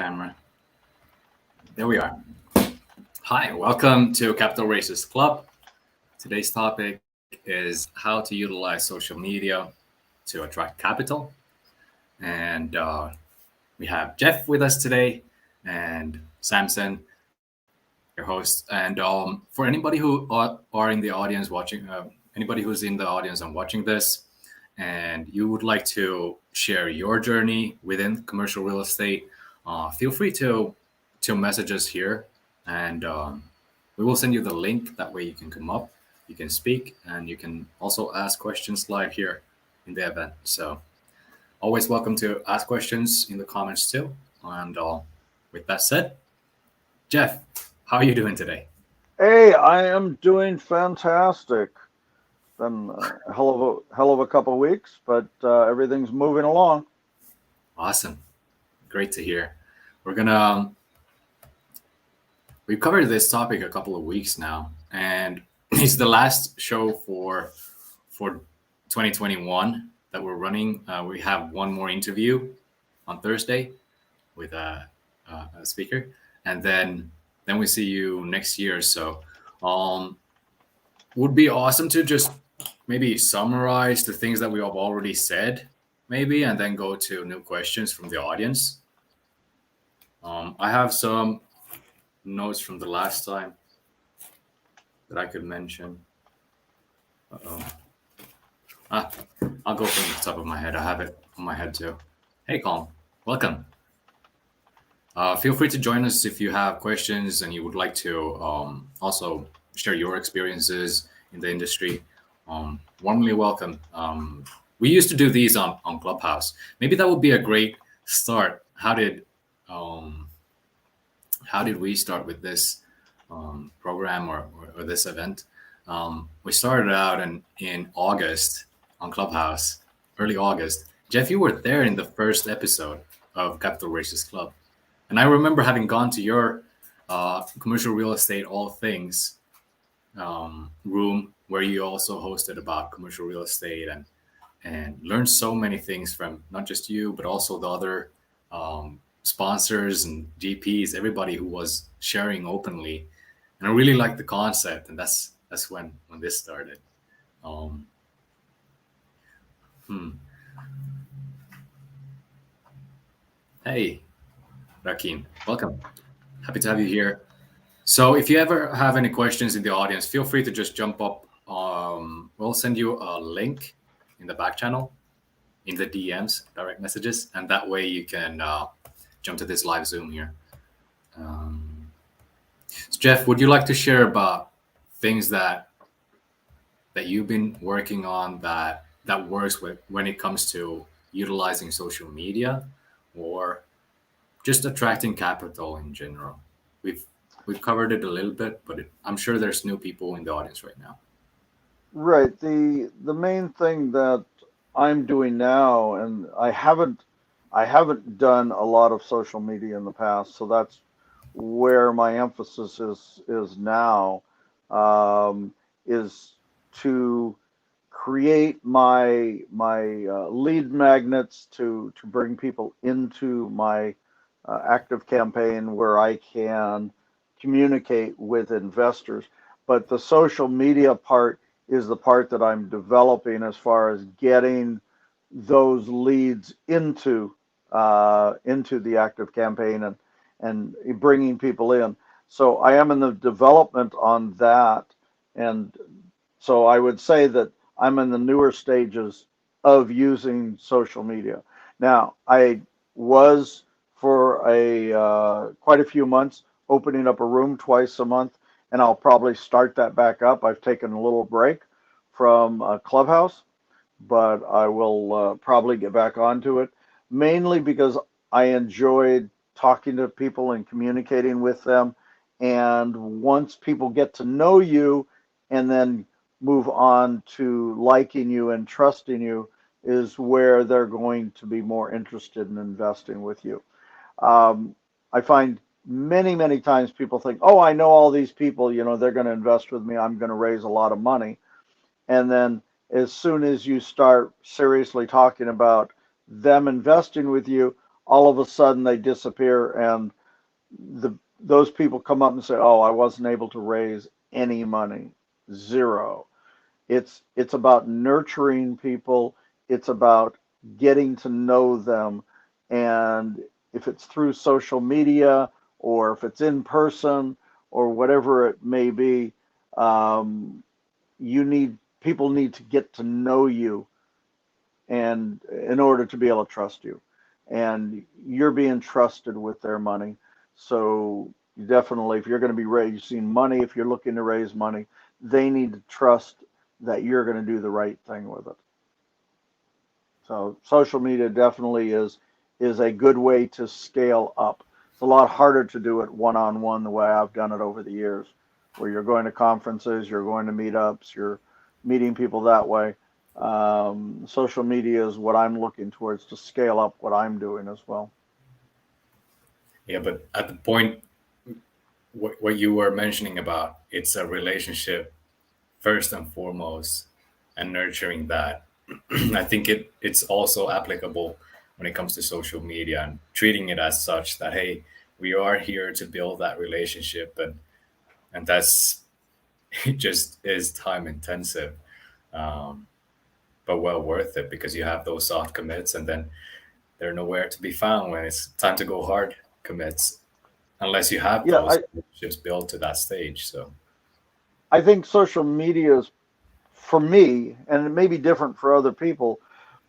camera. There we are. Hi, welcome to Capital Races Club. Today's topic is how to utilize social media to attract capital. And we have Jeff with us today and Samson, your host. And for anybody who are in the audience watching, anybody who's in the audience and watching this, and you would like to share your journey within commercial real estate, feel free to message us here, and we will send you the link. That way, you can come up, you can speak, and you can also ask questions live here in the event. So, always welcome to ask questions in the comments too. And with that said, Jeff, how are you doing today? Hey, I am doing fantastic. Been a hell of a couple of weeks, but everything's moving along. Awesome, great to hear. We're gonna we've covered this topic a couple of weeks now, and it's the last show for 2021 that we're running. We have one more interview on Thursday with a speaker, and then we see you next year. So, um, would be awesome to just maybe summarize the things that we have already said, maybe, and then go to new questions from the audience. I have some notes from the last time that I could mention. Uh-oh. Ah, I'll go from the top of my head. I have it on my head too. Hey, Colin, welcome. Feel free to join us if you have questions and you would like to also share your experiences in the industry. Warmly welcome. We used to do these on Clubhouse. Maybe that would be a great start. Um, how did we start with this program or this event? We started out in August on Clubhouse, early August. Jeff, you were there in the first episode of Capital Races Club. And I remember having gone to your commercial real estate, all things room where you also hosted about commercial real estate and learned so many things from not just you, but also the other sponsors and GPs, everybody who was sharing openly. And I really liked the concept, and that's when this started. Um, hmm. Hey, Rakim, welcome. Happy to have you here. So if you ever have any questions in the audience, feel free to just jump up. We'll send you a link in the back channel, in the DMs, direct messages, and that way you can jump to this live Zoom here. So Jeff, would you like to share about things that you've been working on that works with when it comes to utilizing social media or just attracting capital in general? We've we've covered it a little bit, but I'm sure there's new people in the audience right now. Right. The main thing that I'm doing now, and I haven't done a lot of social media in the past, so that's where my emphasis is now, um, is to create my lead magnets to bring people into my active campaign where I can communicate with investors. But the social media part is the part that I'm developing as far as getting those leads into the active campaign and bringing people in. So I am in the development on that, and so I would say that I'm in the newer stages of using social media. Now, I was for a quite a few months opening up a room twice a month, and I'll probably start that back up. I've taken a little break from Clubhouse, but I will probably get back onto it, mainly because I enjoyed talking to people and communicating with them. And once people get to know you and then move on to liking you and trusting you, is where they're going to be more interested in investing with you. I find many times people think, oh, I know all these people, they're going to invest with me. I'm going to raise a lot of money. And then as soon as you start seriously talking about them investing with you, all of a sudden they disappear, and those people come up and say, "Oh, I wasn't able to raise any money, zero." It's about nurturing people. It's about getting to know them, and if it's through social media or if it's in person or whatever it may be, um, you need people need to get to know you, and in order to be able to trust you, and you're being trusted with their money. So you definitely, if you're going to be raising money, if you're looking to raise money, they need to trust that you're going to do the right thing with it. So social media definitely is a good way to scale up. It's a lot harder to do it one-on-one the way I've done it over the years, where you're going to conferences, you're going to meetups, you're meeting people that way. Social media is what I'm looking towards to scale up what I'm doing as well. Yeah, but at the point, what you were mentioning about, it's a relationship first and foremost, and nurturing that. I think it's also applicable when it comes to social media and treating it as such, that hey, we are here to build that relationship, and that's it just is time intensive, um, but well worth it, because you have those soft commits, and then they're nowhere to be found when it's time to go hard commits, unless you have Yeah, those relationships built to that stage. So I think social media is, for me, and it may be different for other people,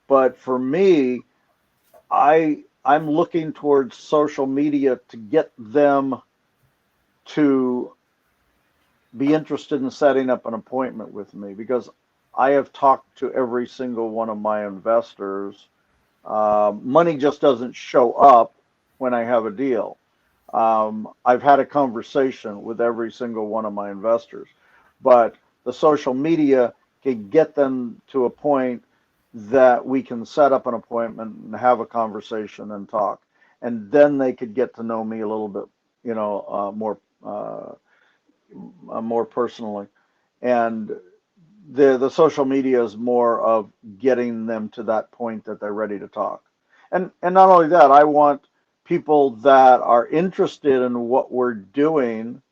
but for me, I'm looking towards social media to get them to be interested in setting up an appointment with me, because I have talked to every single one of my investors. Money just doesn't show up when I have a deal. I've had a conversation with every single one of my investors, but the social media can get them to a point that we can set up an appointment and have a conversation and talk, and then they could get to know me a little bit, more personally. And the social media is more of getting them to that point that they're ready to talk. And not only that, I want people that are interested in what we're doing,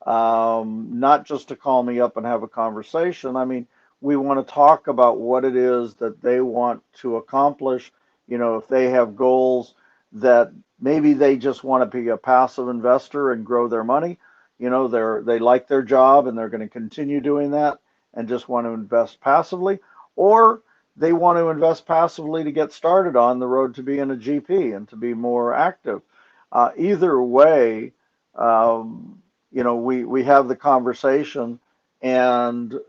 not just to call me up and have a conversation. I mean, we want to talk about what it is that they want to accomplish. If they have goals that maybe they just want to be a passive investor and grow their money, they like their job and they're going to continue doing that and just want to invest passively, or they want to invest passively to get started on the road to being a GP and to be more active. Either way, we have the conversation and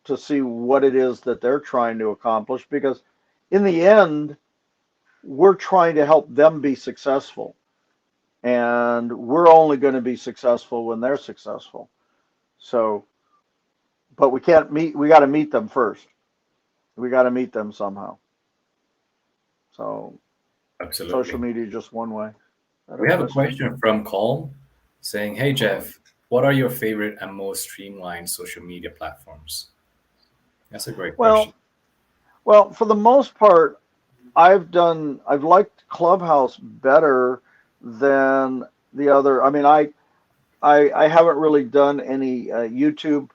to see what it is that they're trying to accomplish, because in the end, we're trying to help them be successful, and we're only going to be successful when they're successful. So, but we got to meet them first. We got to meet them somehow. So social absolutely. media is just one way. Is that a We have a question? question from Colm saying, hey, Jeff, what are your favorite and most streamlined social media platforms? That's a great question. Well, well, for the most part, I've liked Clubhouse better than the other. I mean, I haven't really done any a YouTube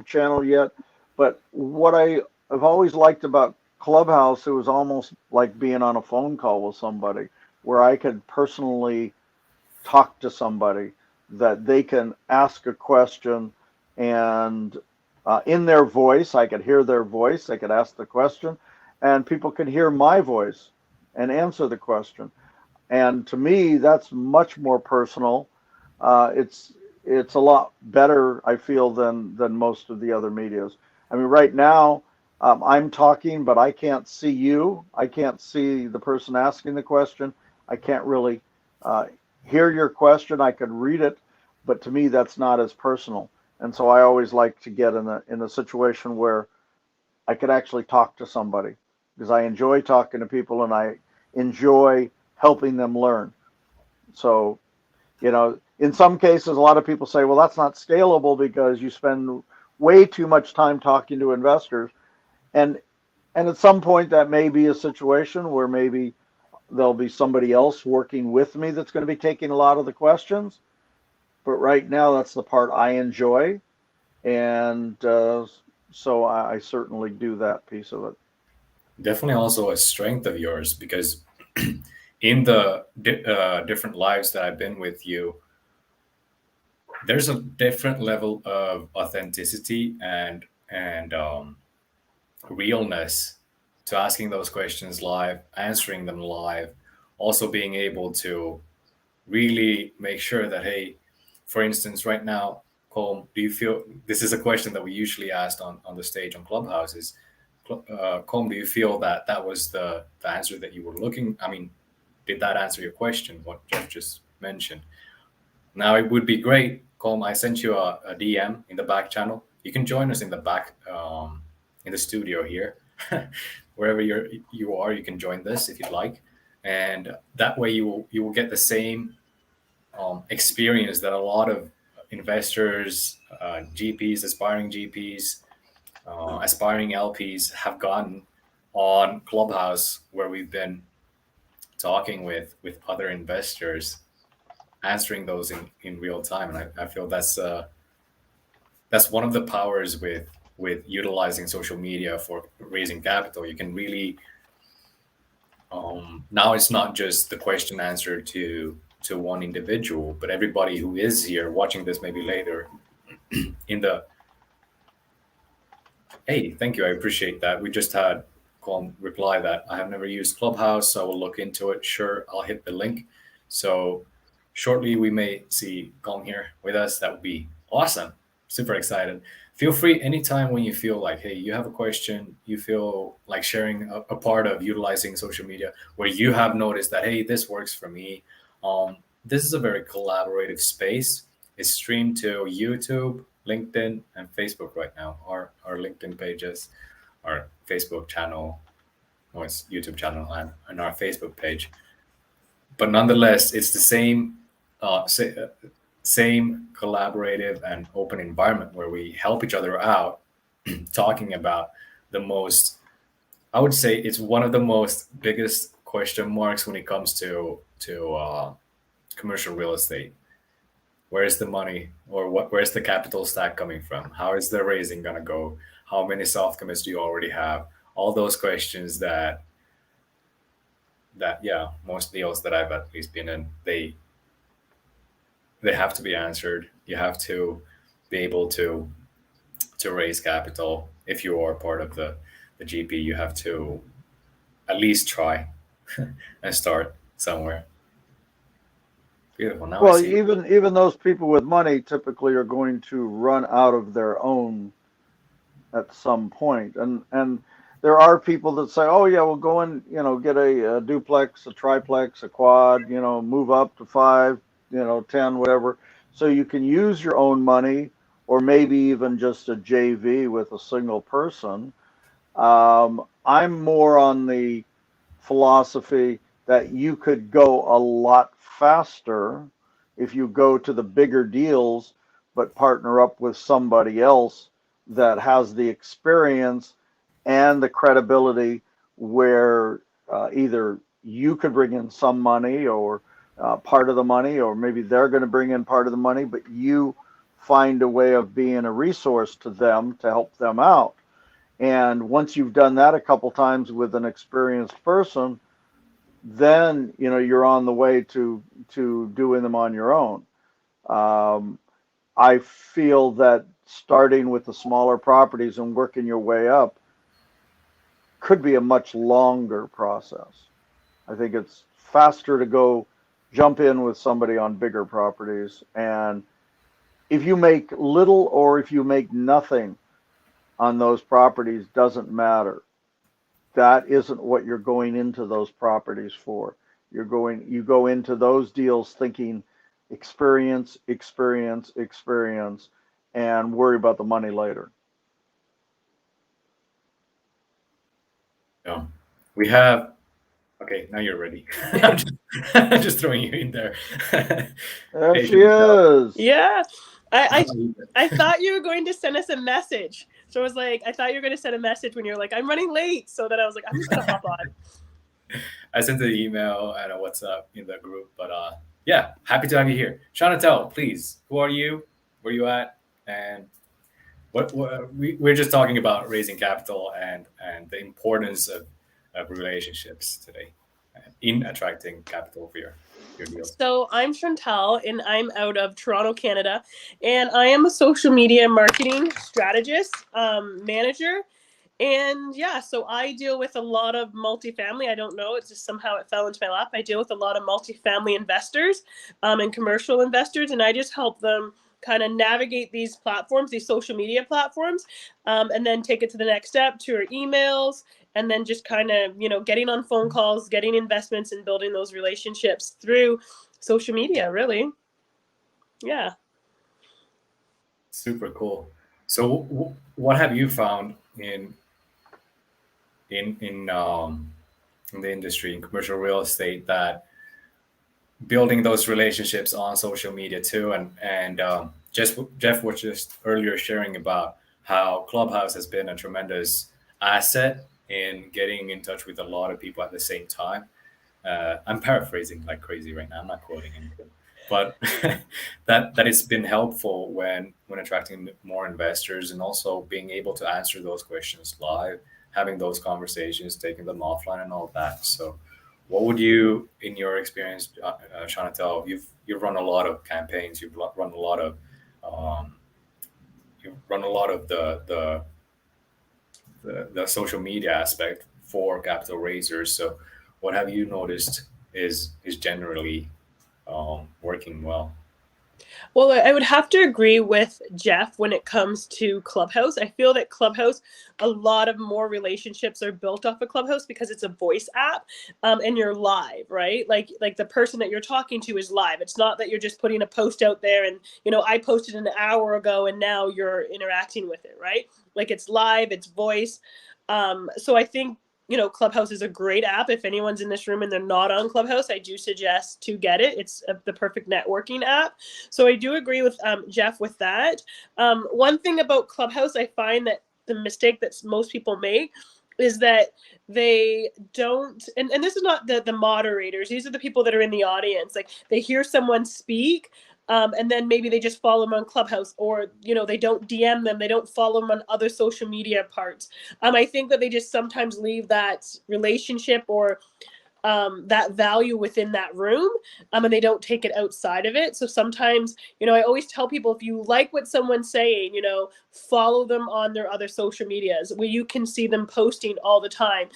channel yet, but what I've always liked about Clubhouse, it was almost like being on a phone call with somebody, where I could personally talk to somebody, that they can ask a question, and in their voice, I could hear their voice, they could ask the question, and people could hear my voice and answer the question. And to me, that's much more personal. It's a lot better, I feel, than most of the other medias. I mean, right now, I'm talking, but I can't see you. I can't see the person asking the question. I can't really uh, hear your question. I could read it, but to me, that's not as personal. And so I always like to get in a situation where I could actually talk to somebody, because I enjoy talking to people and I enjoy helping them learn. So, in some cases, a lot of people say, well, that's not scalable because you spend way too much time talking to investors. And and at some point, that may be a situation where maybe there'll be somebody else working with me that's going to be taking a lot of the questions. But right now, that's the part I enjoy. And so I certainly do that piece of it. Definitely also a strength of yours, because in the different lives that I've been with you, there's a different level of authenticity and realness to asking those questions live, answering them live, also being able to really make sure that, hey, for instance, right now, Colm, do you feel, this is a question that we usually asked on the stage on Clubhouses, Colm, do you feel that that was the answer that you were looking? I mean, did that answer your question? What Jeff just mentioned. Now it would be great, Colm. I sent you a DM in the back channel. You can join us in the back, in the studio here, wherever you are. You can join this if you'd like, and that way you will get the same experience that a lot of investors, GPs, aspiring GPs, aspiring LPs have gotten on Clubhouse, where we've been talking with other investors, answering those in real time. And I feel that's one of the powers with utilizing social media for raising capital. You can really now it's not just the question answer to one individual, but everybody who is here watching this maybe later in the, hey, thank you, I appreciate that. We just had Colm reply that I have never used Clubhouse, so I will look into it. Sure, I'll hit the link. So shortly we may see Colm here with us. That would be awesome. Super excited. Feel free anytime when you feel like, hey, you have a question, you feel like sharing a part of utilizing social media where you have noticed that, hey, this works for me. This is a very collaborative space. It's streamed to YouTube, LinkedIn, and Facebook right now. Our LinkedIn pages, our Facebook channel, or it's YouTube channel, and our Facebook page. But nonetheless, it's the same same collaborative and open environment where we help each other out, talking about the most, I would say it's one of the most biggest question marks when it comes to commercial real estate. Where's the money, or where's the capital stack coming from? How is the raising going to go? How many soft commits do you already have? All those questions that yeah, most deals that I've at least been in, they have to be answered. You have to be able to raise capital. If you are part of the GP, you have to at least try and start somewhere. Beautiful. Now Well, I see. even those people with money typically are going to run out of their own at some point, and there are people that say, oh yeah, we'll go and get a duplex, a triplex, a quad, move up to 5, 10, whatever, so you can use your own money, or maybe even just a JV with a single person. I'm more on the philosophy that you could go a lot faster if you go to the bigger deals, but partner up with somebody else that has the experience and the credibility, where either you could bring in some money, or part of the money, or maybe they're going to bring in part of the money, but you find a way of being a resource to them to help them out. And once you've done that a couple times with an experienced person, then you're on the way to doing them on your own. I feel that starting with the smaller properties and working your way up could be a much longer process. I think it's faster to go jump in with somebody on bigger properties, and if you make little or if you make nothing on those properties, doesn't matter. That isn't what you're going into those properties for. You go into those deals thinking experience, experience, experience, and worry about the money later. Yeah. We have, okay, now you're ready. I'm just throwing you in there. There Hey, she is. Yeah. I thought you were going to send us a message. So I was like, I thought you were going to send a message when you were like, I'm running late. So then I was like, I'm just going to hop on. I sent the email and a WhatsApp in the group, but yeah, happy to have you here. Chantel, please, who are you? Where you at? And we're just talking about raising capital and the importance of relationships today in attracting capital for your deals. So I'm Chantal, and I'm out of Toronto, Canada, and I am a social media marketing strategist, manager. And yeah, so I deal with a lot of multifamily. I don't know, it's just somehow it fell into my lap. I deal with a lot of multifamily investors and commercial investors, and I just help them kind of navigate these platforms, these social media platforms, and then take it to the next step to our emails, and then just kind of, getting on phone calls, getting investments, and building those relationships through social media, really. Yeah. Super cool. So what have you found in the industry, in commercial real estate, that building those relationships on social media too, and Jeff was just earlier sharing about how Clubhouse has been a tremendous asset in getting in touch with a lot of people at the same time. I'm paraphrasing like crazy right now. I'm not quoting anything, but that it's been helpful when attracting more investors, and also being able to answer those questions live, having those conversations, taking them offline, and all that. So, what would you, in your experience, Chantal, you've run a lot of campaigns, run a lot of um, you've run a lot of the social media aspect for capital raisers. So, what have you noticed is generally working well? Well, I would have to agree with Jeff when it comes to Clubhouse. I feel that Clubhouse, a lot of more relationships are built off of Clubhouse because it's a voice app, and you're live, right? Like the person that you're talking to is live. It's not that you're just putting a post out there and, I posted an hour ago and now you're interacting with it, right? Like it's live, it's voice. So I think Clubhouse is a great app. If anyone's in this room and they're not on Clubhouse, I do suggest to get it. It's the perfect networking app. So I do agree with Jeff with that. One thing about Clubhouse, I find that the mistake that most people make is that they don't, and this is not the moderators, these are the people that are in the audience. Like they hear someone speak, and then maybe they just follow them on Clubhouse, or they don't DM them, they don't follow them on other social media parts. I think that they just sometimes leave that relationship or that value within that room, and they don't take it outside of it. So sometimes, I always tell people, if you like what someone's saying, follow them on their other social medias where you can see them posting all the time,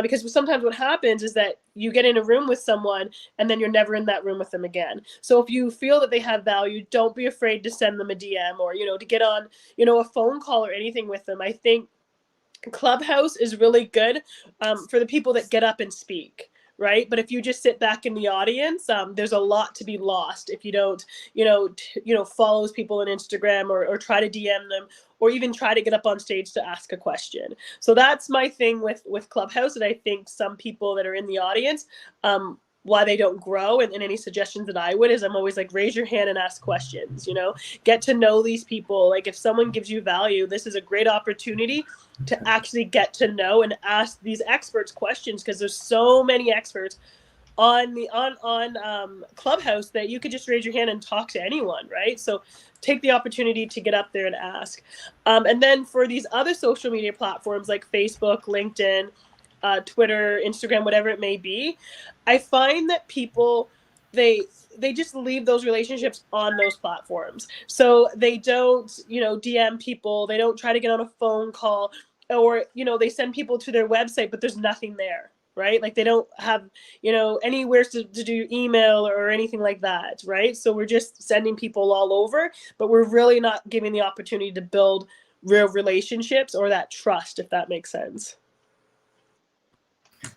because sometimes what happens is that you get in a room with someone and then you're never in that room with them again. So if you feel that they have value, don't be afraid to send them a DM, or to get on a phone call or anything with them. I think Clubhouse is really good for the people that get up and speak, right? But if you just sit back in the audience, there's a lot to be lost if you don't, follows people on Instagram, or try to DM them, or even try to get up on stage to ask a question. So that's my thing with Clubhouse. And I think some people that are in the audience, why they don't grow, and any suggestions that I would is, I'm always like, raise your hand and ask questions, get to know these people. Like if someone gives you value, this is a great opportunity to actually get to know and ask these experts questions, because there's so many experts on Clubhouse that you could just raise your hand and talk to anyone, right? So take the opportunity to get up there and ask. And then for these other social media platforms like Facebook, LinkedIn, Twitter, Instagram, whatever it may be, I find that people, they just leave those relationships on those platforms. So they don't, DM people, they don't try to get on a phone call, or, they send people to their website, but there's nothing there, right? Like they don't have, anywhere to do email or anything like that, right? So we're just sending people all over, but we're really not giving the opportunity to build real relationships or that trust, if that makes sense.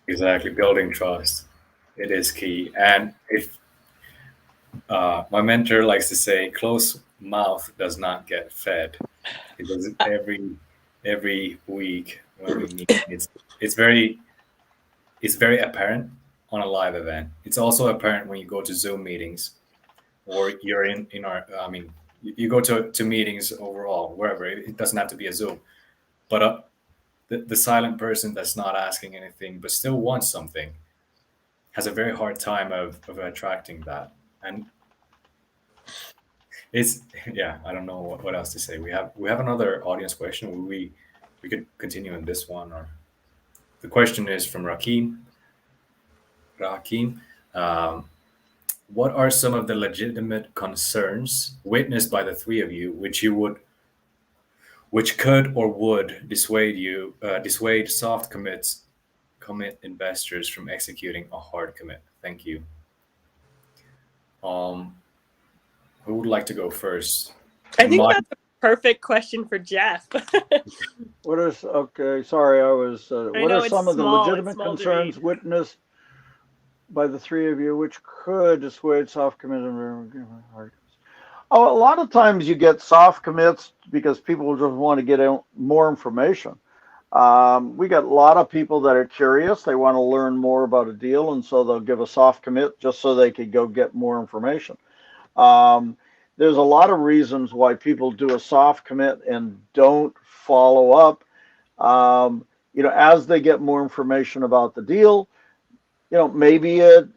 Exactly, building trust, it is key. And if my mentor likes to say, closed mouth does not get fed. Because every week when we meet, it's very apparent on a live event. It's also apparent when you go to Zoom meetings, or you're in our, you go to meetings overall, wherever. It doesn't have to be a Zoom, but the silent person that's not asking anything but still wants something, has a very hard time of attracting that. And it's, yeah, I don't know what else to say. We have another audience question. We could continue on this one, or the question is from Rakim. Um, what are some of the legitimate concerns witnessed by the three of you, which could or would dissuade soft commit investors from executing a hard commit? Thank you. Who would like to go first? I think that's a perfect question for Jeff. Okay, sorry, I was, what are some of the legitimate small to concerns read. witnessed by the three of you, which could dissuade soft commit? Oh, a lot of times you get soft commits because people just want to get more information. We got a lot of people that are curious. They want to learn more about a deal, and so they'll give a soft commit just so they could go get more information. There's a lot of reasons why people do a soft commit and don't follow up. As they get more information about the deal, maybe it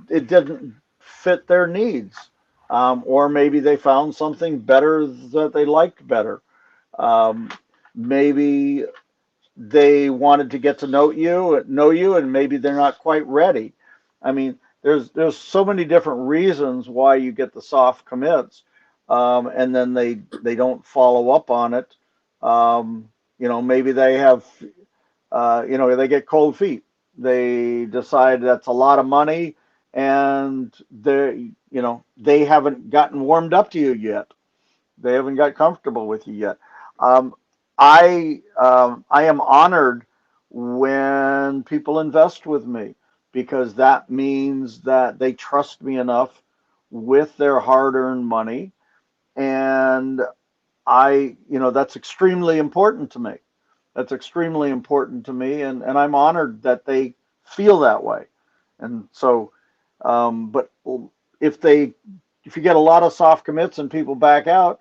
didn't fit their needs, or maybe they found something better that they liked better. Maybe they wanted to get to know you, and maybe they're not quite ready. I mean, there's so many different reasons why you get the soft commits, and then they don't follow up on it. Maybe they have, they get cold feet. They decide that's a lot of money, and they haven't gotten warmed up to you yet. They haven't got comfortable with you yet. I am honored when people invest with me, because that means that they trust me enough with their hard-earned money, and that's extremely important to me. That's extremely important to me, and I'm honored that they feel that way. And so, but if you get a lot of soft commits and people back out,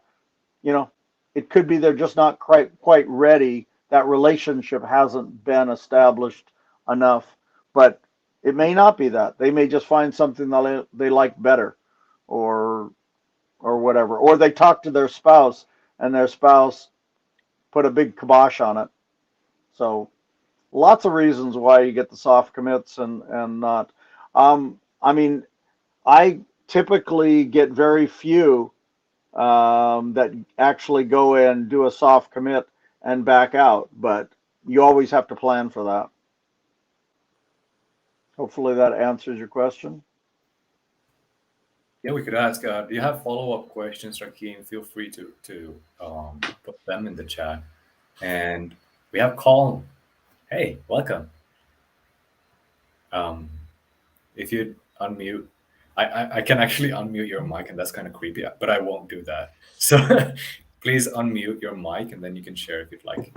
it could be they're just not quite ready. That relationship hasn't been established enough, but it may not be that. They may just find something that they like better, or whatever, or they talk to their spouse and their spouse put a big kibosh on it. So lots of reasons why you get the soft commits and not. I mean, I typically get very few that actually go in, do a soft commit, and back out, but you always have to plan for that. Hopefully that answers your question. Yeah, we could ask. Do you have follow-up questions, Rakim? Feel free to put them in the chat. And we have Colin. Hey, welcome. If you unmute, I can actually unmute your mic, and that's kind of creepy, but I won't do that. So please unmute your mic, and then you can share if you'd like.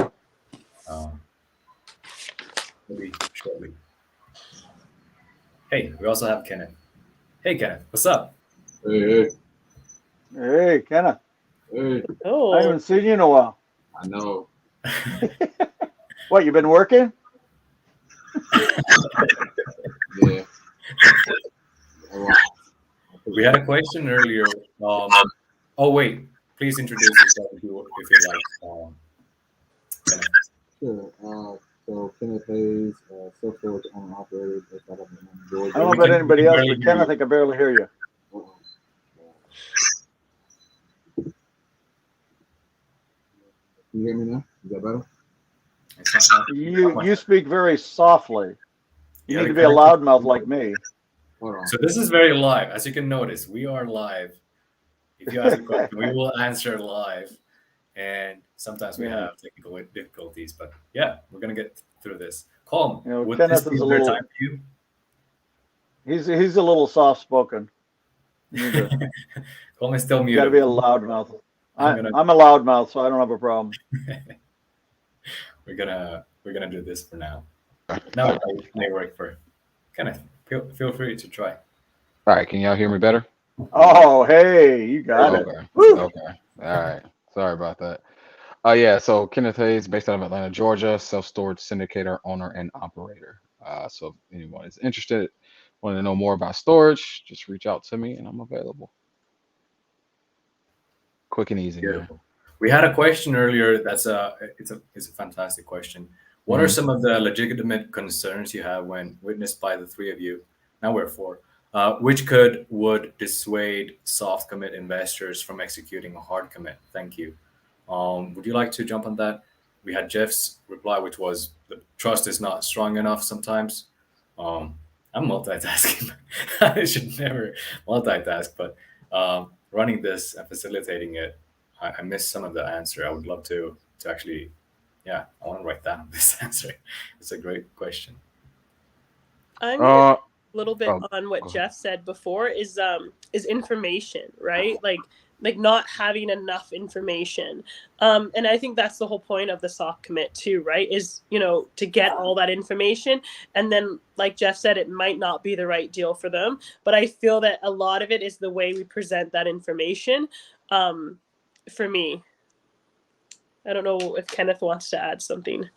Maybe shortly. Hey, we also have Kenneth. Hey, Kenneth, what's up? Hey, Kenneth. Hey. Oh. I haven't seen you in a while. I know. What, you been working? Yeah. We had a question earlier. Oh wait, please introduce yourself if you like. Kenneth. Sure. So Kenneth Hayes, self-storage owner operator based out of Georgia. I don't know about anybody else, but Kenneth, I can barely hear you. Can you hear me now? Is that better? You speak very softly. You Yeah, need to be a loudmouth like me. Hold on. So this is very live. As you can notice, we are live. If you ask a question, we will answer live. And sometimes we have technical difficulties, but yeah, we're gonna get through this. Colm, would Kenneth this be is a a better little. time for you? He's a little soft spoken. Colm is still muted. Got to be a loudmouth. I'm gonna- a loudmouth, so I don't have a problem. We're gonna do this for now. Now it may work for Kenneth. Feel free to try. All right, can y'all hear me better? Oh, hey, you got it. Okay. Woo. Okay. All right. Sorry about that. Yeah, so Kenneth Hayes, based out of Atlanta, Georgia, self-storage syndicator, owner, and operator. So if anyone is interested, Want to know more about storage? Just reach out to me and I'm available. Quick and easy, man. Beautiful. We had a question earlier. It's a fantastic question. What are Mhm. some of the legitimate concerns you have when witnessed by the three of you? Now we're four. Which would dissuade soft commit investors from executing a hard commit? Thank you. Would you like to jump on that? We had Jeff's reply, which was the trust is not strong enough sometimes. Um, I'm multitasking. I should never multitask, but running this and facilitating it, I missed some of the answer. I would love to actually, yeah, I want to write down this answer. It's a great question. I'm gonna Uh, a little bit oh, on what go ahead. Jeff said before is information, right? Like not having enough information. And I think that's the whole point of the soft commit too, right? Is, to get all that information. And then, like Jeff said, it might not be the right deal for them. But I feel that a lot of it is the way we present that information. For me, I don't know if Kenneth wants to add something.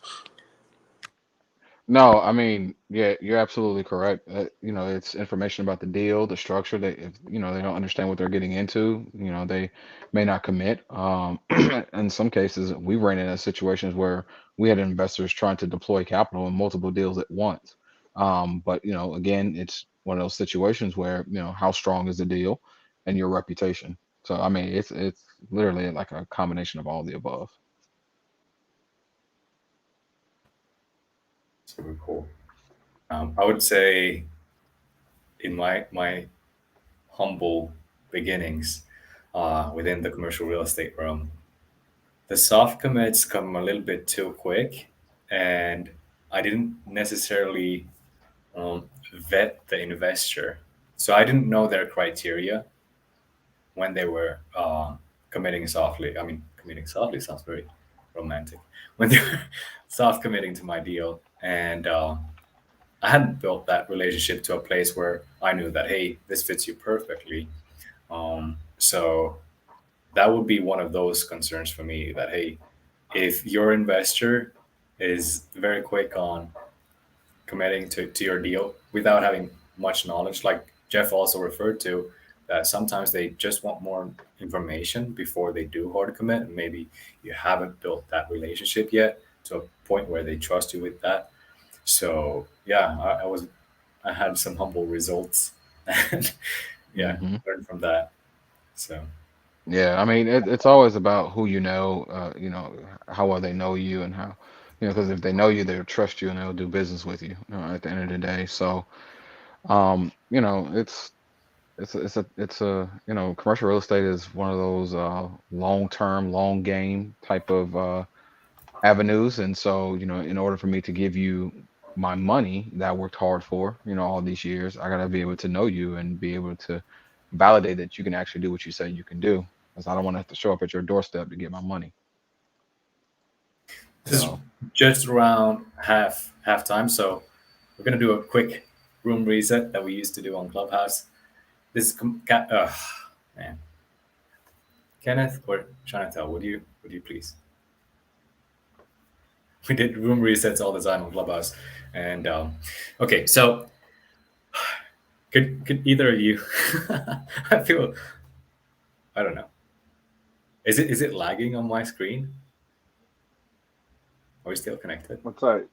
No, I mean, yeah, you're absolutely correct. It's information about the deal, the structure. That if they don't understand what they're getting into, they may not commit. In some cases, we ran into situations where we had investors trying to deploy capital in multiple deals at once. But again, it's one of those situations where how strong is the deal and your reputation. So I mean, it's literally like a combination of all the above. Super cool. I would say in my humble beginnings within the commercial real estate realm, the soft commits come a little bit too quick, and I didn't necessarily vet the investor, so I didn't know their criteria when they were committing softly. I mean, committing softly sounds very romantic. When they were soft committing to my deal, and I hadn't built that relationship to a place where I knew that, hey, this fits you perfectly. So that would be one of those concerns for me, that, hey, if your investor is very quick on committing to your deal without having much knowledge, like Jeff also referred to, that sometimes they just want more information before they do hard commit, and maybe you haven't built that relationship yet to a point where they trust you with that. So yeah, I had some humble results, and yeah, Hmm. learned from that. So Yeah, I mean, it's always about who how well they know you and how, because if they know you, they'll trust you and they'll do business with you, at the end of the day. So, commercial real estate is one of those long-term, long game type of avenues. And so, in order for me to give you my money that I worked hard for, all these years, I gotta be able to know you and be able to validate that you can actually do what you say you can do. Because I don't want to have to show up at your doorstep to get my money. this is So, just around half time, so we're gonna do a quick room reset that we used to do on Clubhouse. This is man, Kenneth or Chantal, would you please? We did room resets all the time on Clubhouse, and okay, so could either of you? I feel, I don't know. Is it lagging on my screen? Are we still connected? What's that?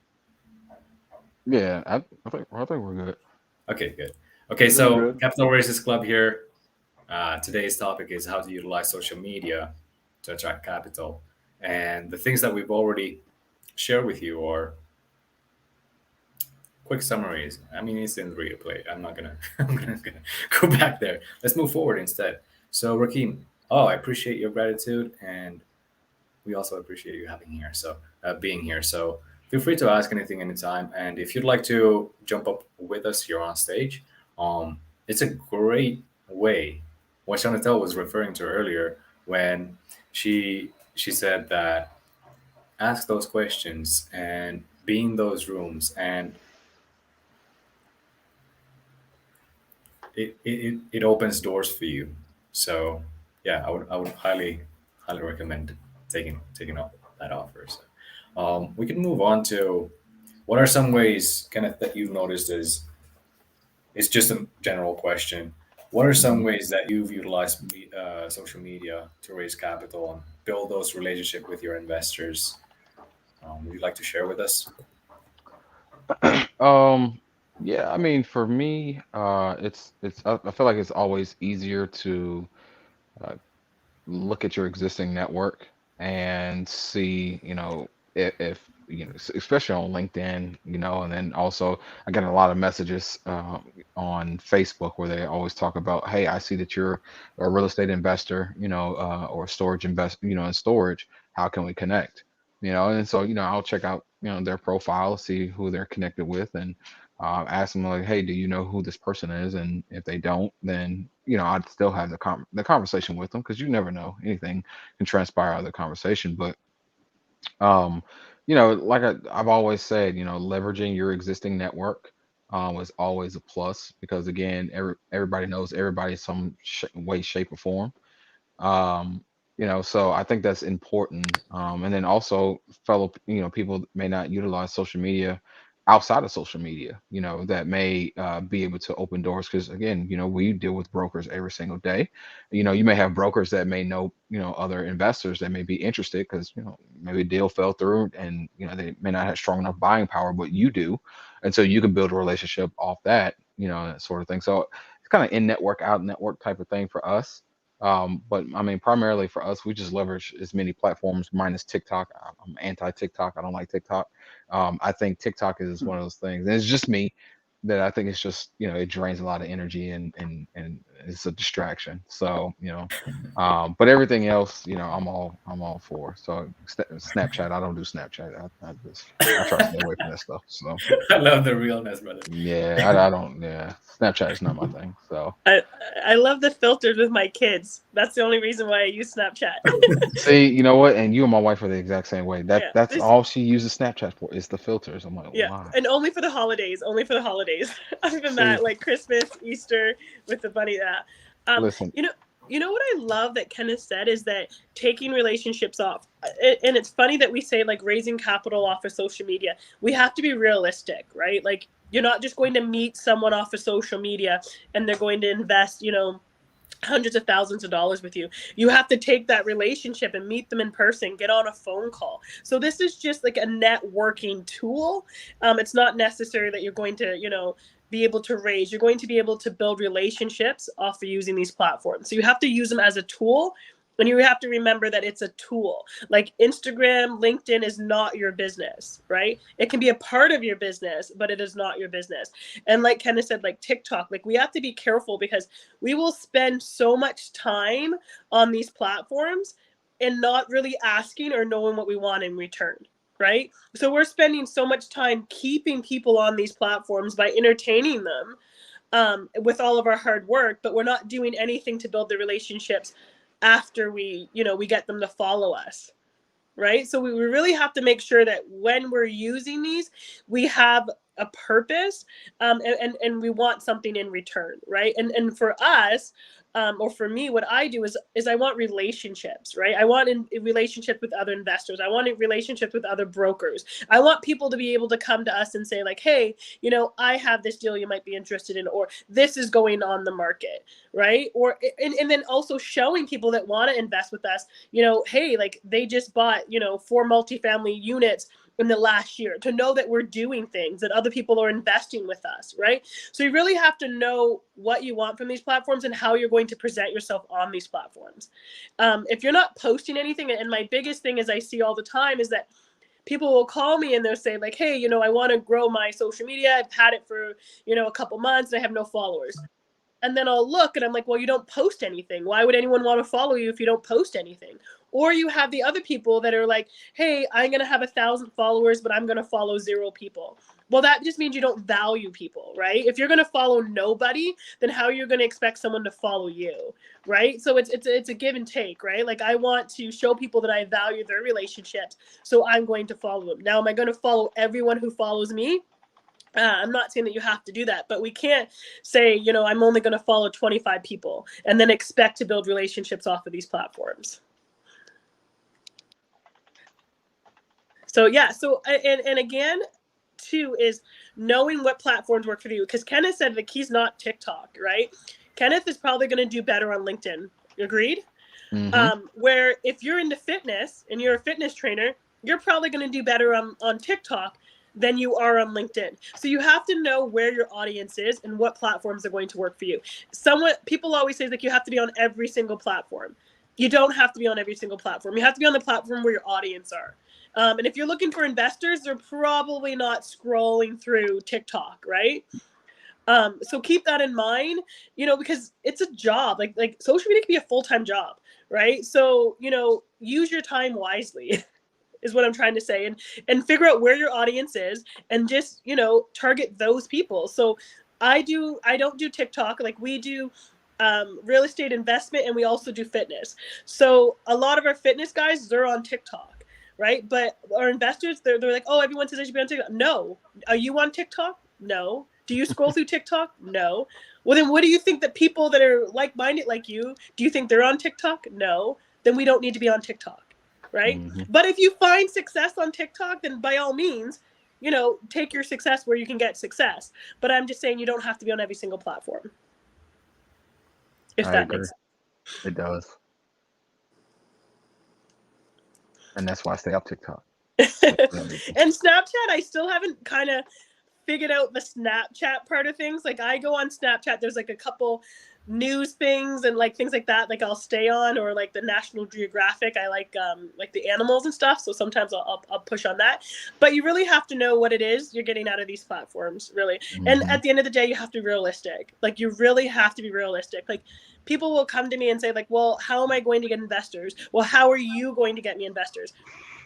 yeah, I think we're good. Okay, good. Okay, We're doing so good. Capital Races Club here. Today's topic is how to utilize social media to attract capital, and the things that we've already shared with you are quick summaries. I mean, it's in the replay. I'm not gonna I'm gonna go back there. Let's move forward instead. So Rakim, I appreciate your gratitude, and we also appreciate you having here. So being here. So feel free to ask anything anytime, and if you'd like to jump up with us here on stage, it's a great way. What Chantal was referring to earlier when she said that ask those questions and be in those rooms, and it opens doors for you. So yeah, I would highly recommend taking up that offer. So we can move on to what are some ways, Kenneth, that you've noticed is it's just a general question. What are some ways that you've utilized social media to raise capital and build those relationships with your investors? Would you like to share with us? Um, yeah, I mean, for me, I feel like it's always easier to uh, look at your existing network and see, if especially on LinkedIn, and then also I get a lot of messages on Facebook where they always talk about, hey, I see that you're a real estate investor, or storage in storage. How can we connect? And so, I'll check out, their profile, see who they're connected with, and ask them like, hey, do you know who this person is? And if they don't, then I'd still have the conversation with them, because you never know, anything can transpire out of the conversation. But um, like I've always said, leveraging your existing network is always a plus, because again, everybody knows everybody in some way, shape, or form. um so I think that's important. And then also, fellow people may not utilize social media outside of social media, that may be able to open doors, because again, we deal with brokers every single day. You may have brokers that may know, other investors that may be interested, because maybe a deal fell through, and they may not have strong enough buying power, but you do. And so you can build a relationship off that, that sort of thing. So it's kind of in network, out network type of thing for us. But I mean, primarily for us, we just leverage as many platforms, minus TikTok. I'm anti TikTok. I don't like TikTok. I think TikTok is one of those things, and it's just me, that I think it's just, it drains a lot of energy, and it's a distraction. So, but everything else, I'm all for. So Snapchat, I don't do Snapchat. I try to stay away from that stuff. So I love the realness, brother. yeah, I don't. Yeah, Snapchat is not my thing. So. I love the filters with my kids. That's the only reason why I use Snapchat. See, you know what? And you and my wife are the exact same way. Yeah, That's this, all she uses Snapchat for, is the filters. I'm like, yeah, why? and only for the holidays. Only for the holidays. Other than See, that, like Christmas, Easter, with the bunny. That. listen, You know what I love that Kenneth said is that taking relationships off. And it's funny that we say like raising capital off of social media. We have to be realistic, right? Like you're not just going to meet someone off of social media and they're going to invest, hundreds of thousands of dollars with you. You have to take that relationship and meet them in person, get on a phone call. So this is just like a networking tool. It's not necessary that you're going to, be able to raise. You're going to be able to build relationships off of using these platforms. So you have to use them as a tool. And you have to remember that it's a tool. Like Instagram, LinkedIn is not your business, right? It can be a part of your business, but it is not your business. And like Kenneth said, like TikTok, like we have to be careful, because we will spend so much time on these platforms and not really asking or knowing what we want in return, right? So we're spending so much time keeping people on these platforms by entertaining them with all of our hard work, but we're not doing anything to build the relationships after we get them to follow us, right? So we really have to make sure that when we're using these, we have a purpose, and we want something in return, right? And for us, or for me, what I do is I want relationships, right? I want a relationship with other investors. I want a relationship with other brokers. I want people to be able to come to us and say like, hey, I have this deal you might be interested in, or this is going on the market, right? Or and then also showing people that want to invest with us, hey, like they just bought 4 multifamily units in the last year, to know that we're doing things, that other people are investing with us, right? So you really have to know what you want from these platforms and how you're going to present yourself on these platforms. If you're not posting anything, and my biggest thing is I see all the time is that people will call me and they'll say like, hey, I want to grow my social media. I've had it for, a couple months and I have no followers. And then I'll look and I'm like, well, you don't post anything. Why would anyone want to follow you if you don't post anything? Or you have the other people that are like, hey, I'm going to have 1,000 followers, but I'm going to follow 0 people. Well, that just means you don't value people, right? If you're going to follow nobody, then how are you going to expect someone to follow you, right? So it's a give and take, right? Like I want to show people that I value their relationships, so I'm going to follow them. Now, am I going to follow everyone who follows me? I'm not saying that you have to do that, but we can't say, I'm only going to follow 25 people and then expect to build relationships off of these platforms. So, yeah. So, and again, too is knowing what platforms work for you. Because Kenneth said like he's not TikTok, right? Kenneth is probably going to do better on LinkedIn. Agreed? Where if you're into fitness and you're a fitness trainer, you're probably going to do better on TikTok than you are on LinkedIn. So you have to know where your audience is and what platforms are going to work for you. People always say like you have to be on every single platform. You don't have to be on every single platform. You have to be on the platform where your audience are. And if you're looking for investors, they're probably not scrolling through TikTok, right? So keep that in mind, because it's a job. Like social media can be a full-time job, right? So, use your time wisely is what I'm trying to say, and figure out where your audience is and just, target those people. So I don't do TikTok. Like we do real estate investment, and we also do fitness. So a lot of our fitness guys, they're on TikTok, right? But our investors, they're like, oh, everyone says I should be on TikTok. No. Are you on TikTok? No. Do you scroll through TikTok? No. Well, then what do you think that people that are like-minded like you, do you think they're on TikTok? No. Then we don't need to be on TikTok, right? But if you find success on TikTok, then by all means, take your success where you can get success. But I'm just saying you don't have to be on every single platform. If I that agree. makes sense. It does. And that's why I stay off TikTok. And Snapchat, I still haven't kind of figured out the Snapchat part of things. Like I go on Snapchat, there's like a couple news things and like things like that, like I'll stay on, or like the National Geographic. I like the animals and stuff, so sometimes I'll push on that. But you really have to know what it is you're getting out of these platforms, really. And at the end of the day, you have to be realistic. Like you really have to be realistic. Like people will come to me and say like, well, how am I going to get investors? Well, how are you going to get me investors?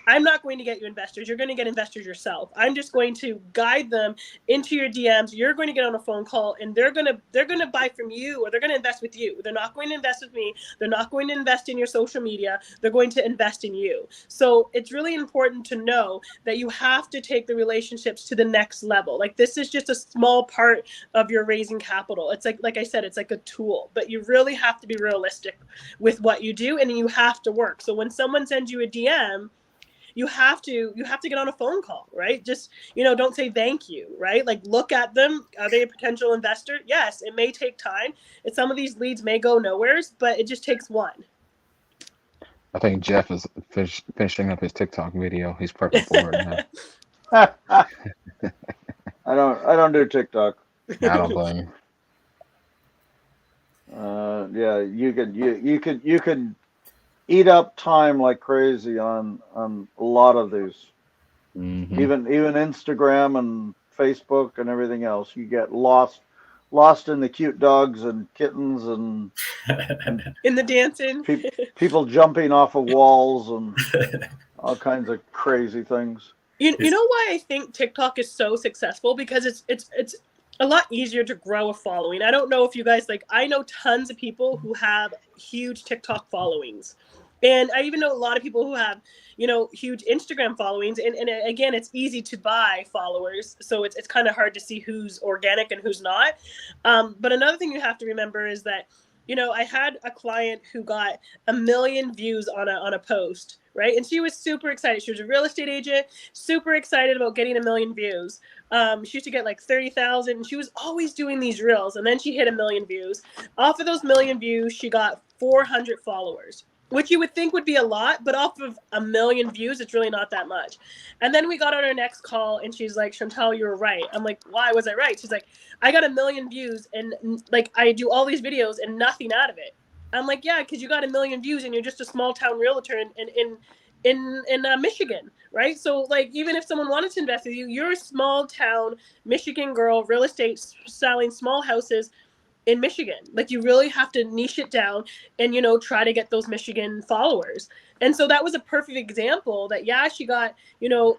I'm not going to get you investors. You're going to get investors yourself. I'm just going to guide them into your DMs. You're going to get on a phone call, and they're going to buy from you, or they're going to invest with you. They're not going to invest with me. They're not going to invest in your social media. They're going to invest in you. So it's really important to know that you have to take the relationships to the next level. Like this is just a small part of your raising capital. It's like I said, it's like a tool, but you really have to be realistic with what you do, and you have to work. So when someone sends you a DM, you have to get on a phone call, right? Just, don't say thank you, right? Like look at them. Are they a potential investor? Yes, it may take time. And some of these leads may go nowheres, but it just takes one. I think Jeff is finishing up his TikTok video. He's prepping for it now. I don't do TikTok. I don't blame you. Yeah, you could eat up time like crazy on a lot of these. Even Instagram and Facebook and everything else. You get lost in the cute dogs and kittens and in the dancing. people jumping off of walls and all kinds of crazy things. You know why I think TikTok is so successful? Because it's a lot easier to grow a following. I don't know if you guys I know tons of people who have huge TikTok followings. And I even know a lot of people who have, huge Instagram followings. And again, it's easy to buy followers. So it's kind of hard to see who's organic and who's not. But another thing you have to remember is that, I had a client who got 1 million views on a post, right? And she was super excited. She was a real estate agent, super excited about getting 1 million views. She used to get like 30,000. And she was always doing these reels. And then she hit 1 million views. Off of those 1 million views, she got 400 followers. Which you would think would be a lot, but off of 1 million views, it's really not that much. And then we got on our next call, and she's like, Chantal, you were right. I'm like, why was I right? She's like, I got 1 million views, and like I do all these videos and nothing out of it. I'm like, yeah, because you got 1 million views, and you're just a small town realtor in Michigan, right? So like, even if someone wanted to invest with you, you're a small town Michigan girl, real estate, selling small houses in Michigan. Like you really have to niche it down and, try to get those Michigan followers. And so that was a perfect example that, yeah, she got, a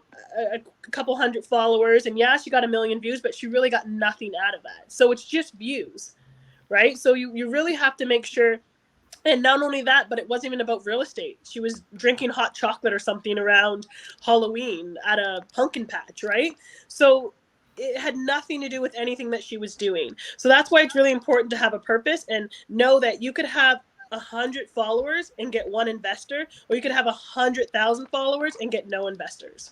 couple hundred followers, and yeah, she got 1 million views, but she really got nothing out of that. So it's just views, right? So you really have to make sure. And not only that, but it wasn't even about real estate. She was drinking hot chocolate or something around Halloween at a pumpkin patch, right? So it had nothing to do with anything that she was doing. So that's why it's really important to have a purpose and know that you could have 100 followers and get one investor, or you could have 100,000 followers and get no investors.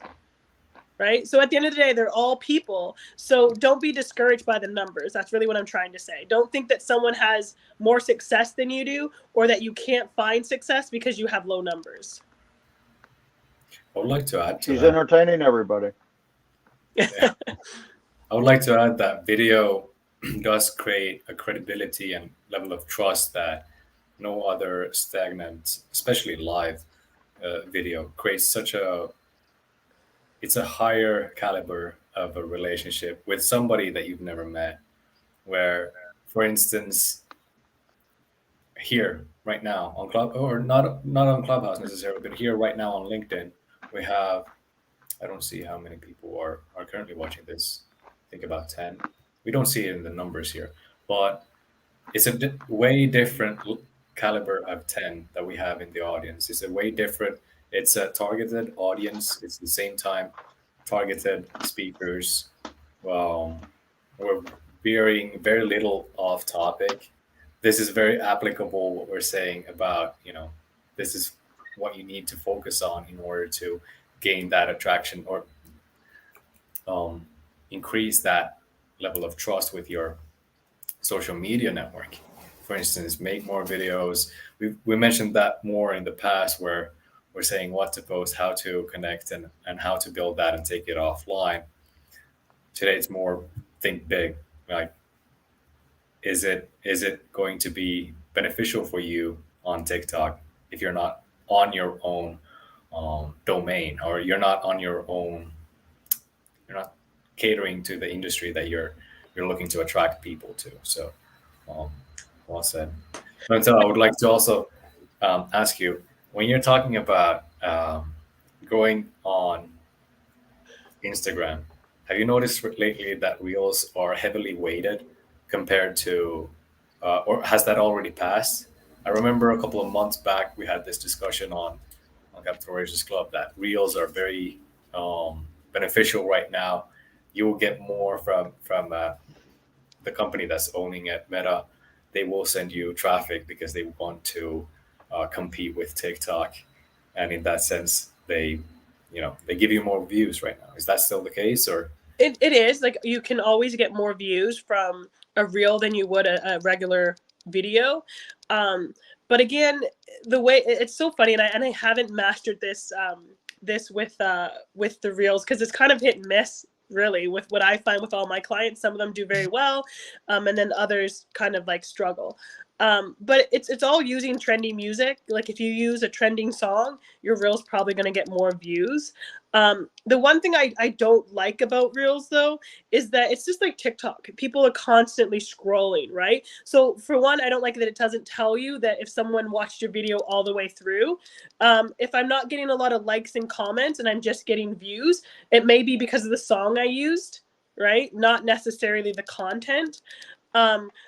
right? So at the end of the day, they're all people. So don't be discouraged by the numbers. That's really what I'm trying to say. Don't think that someone has more success than you do, or that you can't find success because you have low numbers. I would like to add to She's that. entertaining everybody. Yeah. I would like to add that video does create a credibility and level of trust that no other stagnant, especially live video, creates such a. It's a higher caliber of a relationship with somebody that you've never met. Where, for instance, here right now on Club, or not on Clubhouse necessarily, but here right now on LinkedIn, we have. I don't see how many people are currently watching this. I think about 10. We don't see it in the numbers here, but it's a way different caliber of 10 that we have in the audience. It's a way different. It's a targeted audience. It's the same time targeted speakers. We're veering very little off topic. This is very applicable what we're saying about, this is what you need to focus on in order to gain that attraction or increase that level of trust with your social media network. For instance, make more videos. We mentioned that more in the past, where we're saying what to post, how to connect, and how to build that and take it offline. Today it's more think big. Like, is it going to be beneficial for you on TikTok if you're not on your own domain, or you're not on your own, you're not catering to the industry that you're looking to attract people to. So well said. And so I would like to also ask you, when you're talking about going on Instagram, have you noticed lately that reels are heavily weighted compared to, or has that already passed? I remember a couple of months back we had this discussion on Capital Raisers Club that reels are very beneficial right now. You will get more from the company that's owning it, Meta. They will send you traffic because they want to compete with TikTok, and in that sense, they give you more views right now. Is that still the case, or? It is, like, you can always get more views from a reel than you would a regular video. But again, the way it's so funny, and I haven't mastered this with the reels, because it's kind of hit and miss really with what I find with all my clients. Some of them do very well, and then others kind of like struggle. But it's all using trendy music. Like, if you use a trending song, your reel's probably going to get more views. The one thing I don't like about reels, though, is that it's just like TikTok. People are constantly scrolling, right? So for one, I don't like that it doesn't tell you that if someone watched your video all the way through. If I'm not getting a lot of likes and comments and I'm just getting views, it may be because of the song I used, right? Not necessarily the content.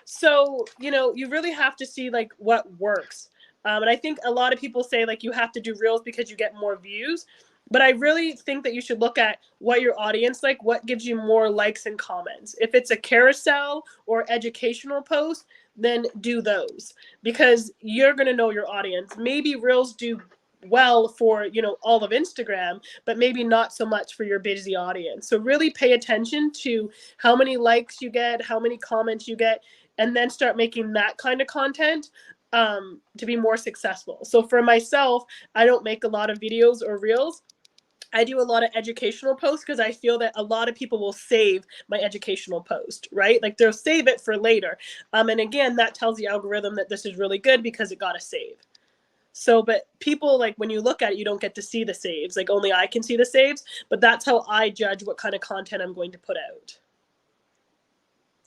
So, you really have to see like what works. And I think a lot of people say like you have to do reels because you get more views. But I really think that you should look at what your audience like, what gives you more likes and comments. If it's a carousel or educational post, then do those, because you're going to know your audience. Maybe reels do well for all of Instagram, but maybe not so much for your busy audience. So really pay attention to how many likes you get, how many comments you get, and then start making that kind of content to be more successful. So for myself, I don't make a lot of videos or reels. I do a lot of educational posts because I feel that a lot of people will save my educational post, right? Like, they'll save it for later. And again, that tells the algorithm that this is really good because it got a save. So, but people, like, when you look at it, you don't get to see the saves. Like, only I can see the saves, but that's how I judge what kind of content I'm going to put out.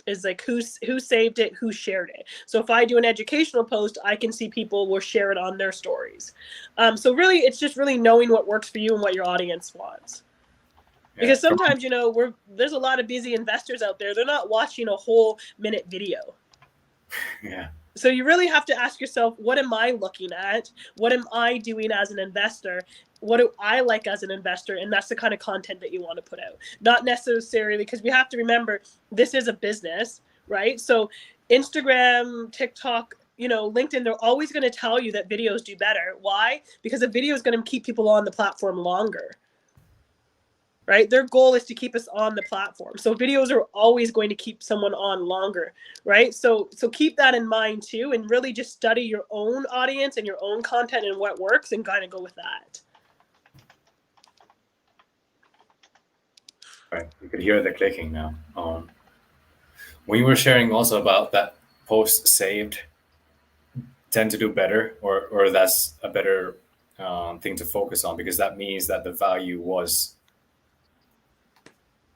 Is like who saved it, who shared it. So if I do an educational post, I can see people will share it on their stories. So really, it's just really knowing what works for you and what your audience wants. Yeah. Because sometimes, there's a lot of busy investors out there. They're not watching a whole minute video. Yeah. So you really have to ask yourself, what am I looking at? What am I doing as an investor? What do I like as an investor? And that's the kind of content that you want to put out. Not necessarily, because we have to remember, this is a business, right? So Instagram, TikTok, LinkedIn, they're always going to tell you that videos do better. Why? Because a video is going to keep people on the platform longer. right? Their goal is to keep us on the platform. So videos are always going to keep someone on longer, right? So keep that in mind too, and really just study your own audience and your own content and what works, and kind of go with that. Right, you could hear the clicking now. When you were sharing also about that post saved tend to do better, or that's a better thing to focus on, because that means that the value was,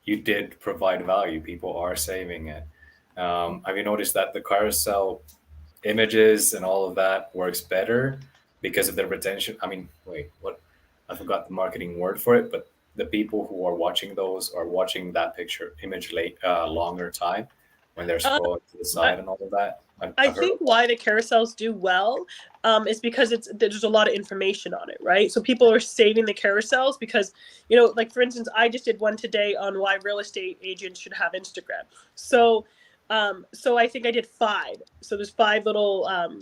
you did provide value. People are saving it. Have you noticed that the carousel images and all of that works better because of the retention? I mean, wait, what? I forgot the marketing word for it, but the people who are watching those are watching that picture image longer time when they're scrolling to the side and all of that. I think why the carousels do well is because there's a lot of information on it, right? So people are saving the carousels because, you know, like for instance, I just did one today on why real estate agents should have Instagram. So I think I did 5. So there's 5 little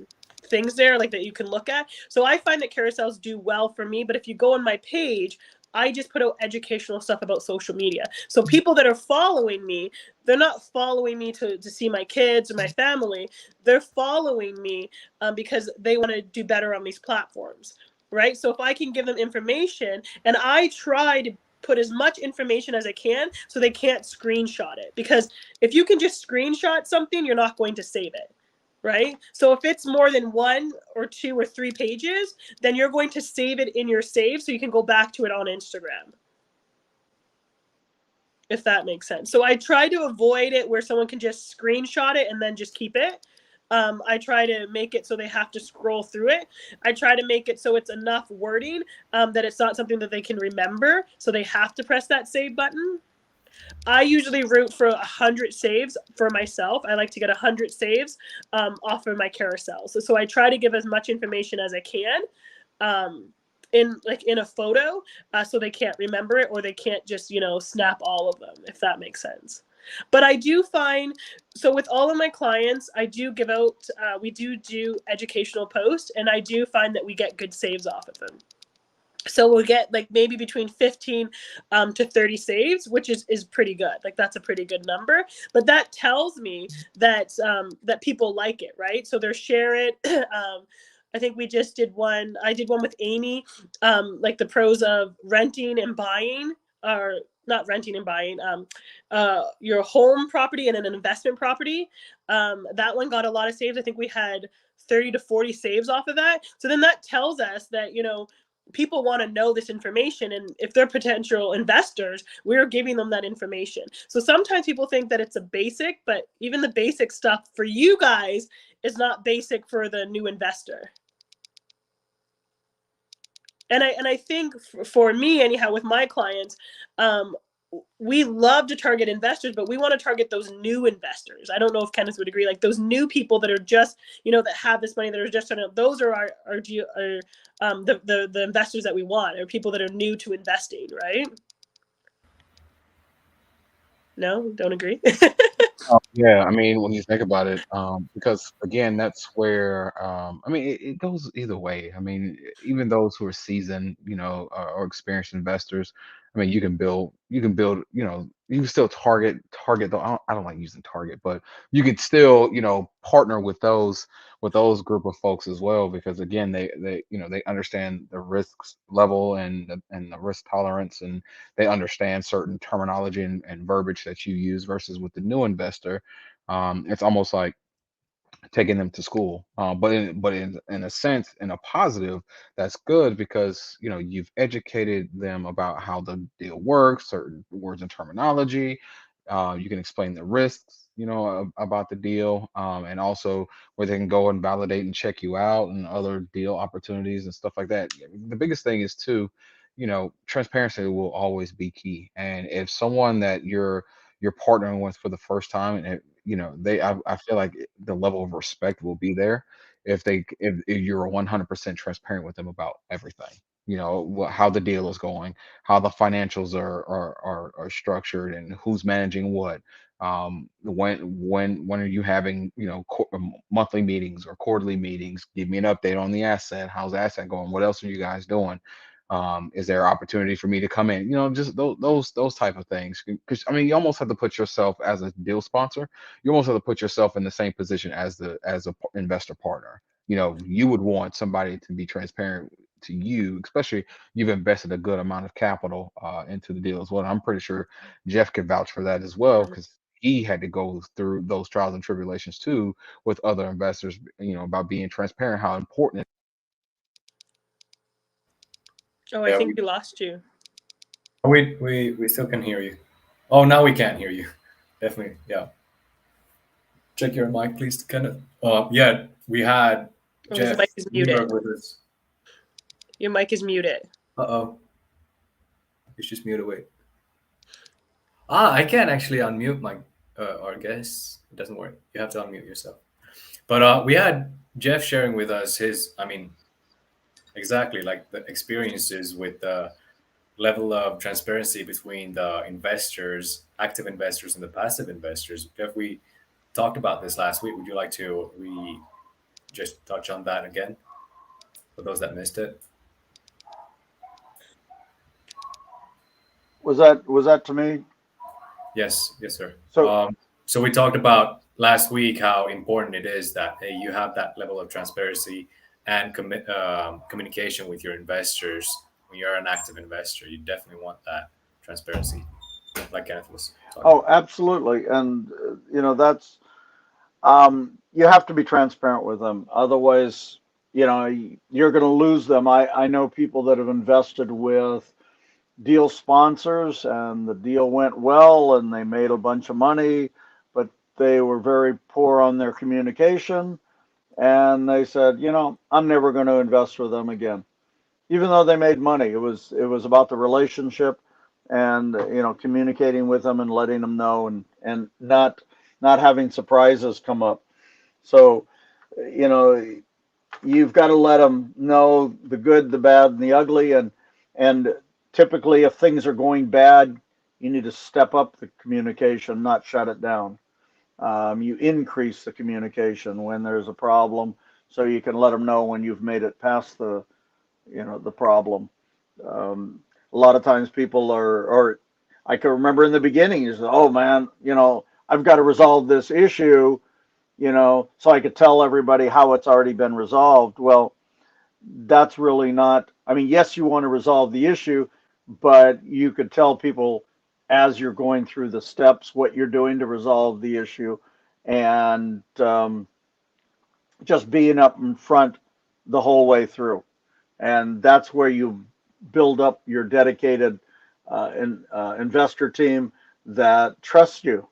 things there like that you can look at. So I find that carousels do well for me, but if you go on my page, I just put out educational stuff about social media. So people that are following me, they're not following me to see my kids or my family. They're following me because they want to do better on these platforms, right? So if I can give them information, and I try to put as much information as I can so they can't screenshot it, because if you can just screenshot something, you're not going to save it. Right? So if it's more than 1 or 2 or 3 pages, then you're going to save it in your save so you can go back to it on Instagram. If that makes sense. So I try to avoid it where someone can just screenshot it and then just keep it. I try to make it so they have to scroll through it. I try to make it so it's enough wording that it's not something that they can remember, so they have to press that save button. I usually root for 100 saves for myself. I like to get 100 saves off of my carousels. So I try to give as much information as I can in a photo so they can't remember it, or they can't just, snap all of them, if that makes sense. But I do find, so with all of my clients, I do give out, we do educational posts, and I do find that we get good saves off of them. So we'll get like maybe between 15 to 30 saves, which is pretty good. Like that's a pretty good number. But that tells me that that people like it, right? So they're share it. I think we just did one. I did one with Amy, like the pros of renting and buying, or not renting and buying, your home property and an investment property. That one got a lot of saves. I think we had 30 to 40 saves off of that. So then that tells us that, people want to know this information, and if they're potential investors, we're giving them that information. So sometimes people think that it's a basic, but even the basic stuff for you guys is not basic for the new investor. And I think for me anyhow, with my clients, we love to target investors, but we want to target those new investors. I don't know if Kenneth would agree, like those new people that are just, that have this money, that are just trying to, those are the investors that we want, or people that are new to investing, right? No, don't agree. Yeah, I mean, when you think about it, because again, that's where I mean, it goes either way. I mean, even those who are seasoned, or experienced investors, I mean, you can build, you can still target. Though I don't like using target, but you could still, partner with those group of folks as well, because again, they understand the risks level and the risk tolerance, and they understand certain terminology and verbiage that you use, versus with the new investor. It's almost like taking them to school, but in a sense, in a positive, that's good, because you've educated them about how the deal works, certain words and terminology. You can explain the risks, about the deal, and also where they can go and validate and check you out, and other deal opportunities and stuff like that. The biggest thing is too, transparency will always be key. And if someone that you're partnering with for the first time, and I feel like the level of respect will be there if you're 100% transparent with them about everything, how the deal is going, how the financials are structured, and who's managing what. When are you having, monthly meetings or quarterly meetings? Give me an update on the asset. How's the asset going? What else are you guys doing? Is there opportunity for me to come in? Just those type of things. Because I mean, you almost have to put yourself as a deal sponsor. You almost have to put yourself in the same position as a investor partner. You would want somebody to be transparent to you, especially you've invested a good amount of capital into the deal as well. And I'm pretty sure Jeff can vouch for that as well, because he had to go through those trials and tribulations too with other investors, about being transparent, how important. Oh, I think we lost you. We still can hear you. Oh, now we can't hear you. Definitely, yeah. Check your mic, please, Kenneth. Yeah, we had His Jeff mic is muted. Newberg with us. Your mic is muted. Uh-oh. It's just muted. Wait. I can't actually unmute my our guest. It doesn't work. You have to unmute yourself. But we had Jeff sharing with us exactly like the experiences with the level of transparency between the investors, active investors, and the passive investors. Jeff, we talked about this last week. Would you like to just touch on that again for those that missed it? Was that to me? Yes, sir. So So we talked about last week how important it is that you have that level of transparency and communication with your investors. When you're an active investor, you definitely want that transparency, like Kenneth was talking about. absolutely, and that's you have to be transparent with them. Otherwise, you're going to lose them. I know people that have invested with deal sponsors, and the deal went well, and they made a bunch of money, but they were very poor on their communication, and they said, I'm never going to invest with them again, even though they made money. It was about the relationship, and communicating with them and letting them know, and not having surprises come up. So you've got to let them know the good, the bad, and the ugly, and typically if things are going bad, you need to step up the communication, not shut it down. You increase the communication when there's a problem, so you can let them know when you've made it past the problem. A lot of times people or I can remember in the beginning, you say, oh man, I've got to resolve this issue, so I could tell everybody how it's already been resolved. Well, that's really not, I mean, yes, you want to resolve the issue, but you could tell people as you're going through the steps what you're doing to resolve the issue, and just being up in front the whole way through. And that's where you build up your dedicated investor team that trusts you.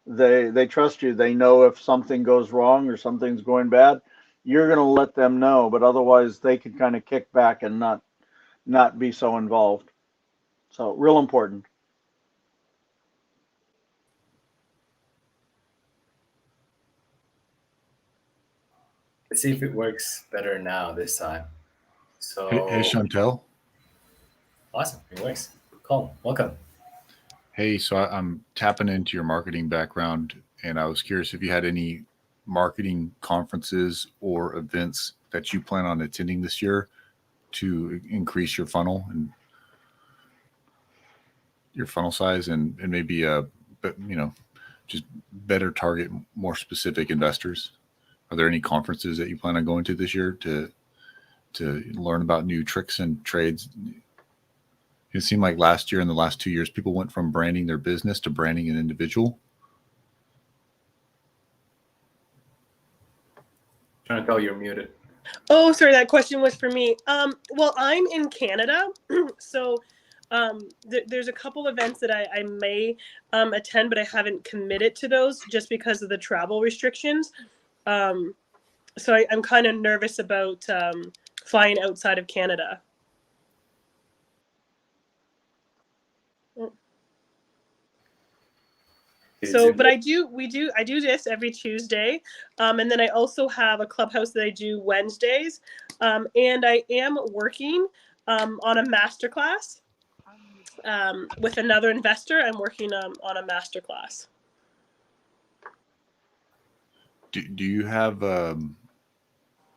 They trust you. They know if something goes wrong or something's going bad, you're going to let them know, but otherwise they can kind of kick back and not be so involved. So real important. Let's see if it works better now this time. So Hey, Chantel. Awesome, it works. Cool, welcome. Hey, so I'm tapping into your marketing background, and I was curious if you had any marketing conferences or events that you plan on attending this year to increase your funnel and your funnel size, and maybe just better target more specific investors. Are there any conferences that you plan on going to this year to learn about new tricks and trades? It seemed like last year and the last 2 years, people went from branding their business to branding an individual. Trying to tell you're muted. Oh, sorry, that question was for me. Well, I'm in Canada, so there's a couple events that I may attend, but I haven't committed to those just because of the travel restrictions. So I'm kind of nervous about flying outside of Canada. So, but I do this every Tuesday. And then I also have a clubhouse that I do Wednesdays. And I am working on a masterclass with another investor. I'm working on a masterclass. Do you have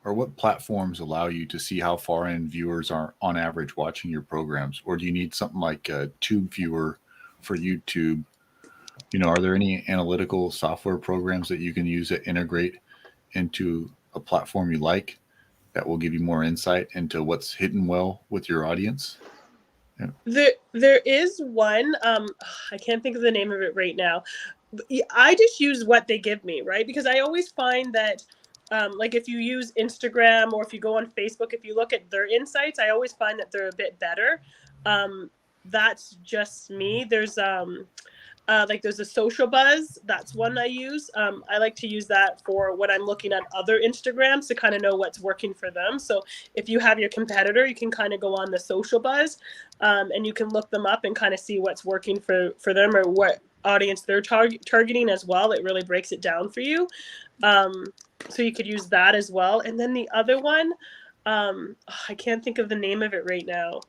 or what platforms allow you to see how far in viewers are on average watching your programs? Or do you need something like a Tube Viewer for YouTube? Are there any analytical software programs that you can use that integrate into a platform you like that will give you more insight into what's hitting well with your audience? There is one. I can't think of the name of it right now. I just use what they give me, right? Because I always find that, like if you use Instagram or if you go on Facebook, if you look at their insights, I always find that they're a bit better. That's just me. There's there's a Social Buzz. That's one I use. I like to use that for when I'm looking at other Instagrams to kind of know what's working for them. So if you have your competitor, you can kind of go on the Social Buzz, and you can look them up and kind of see what's working for them or what audience they're targeting as well. It really breaks it down for you. So you could use that as well. And then the other one, I can't think of the name of it right now.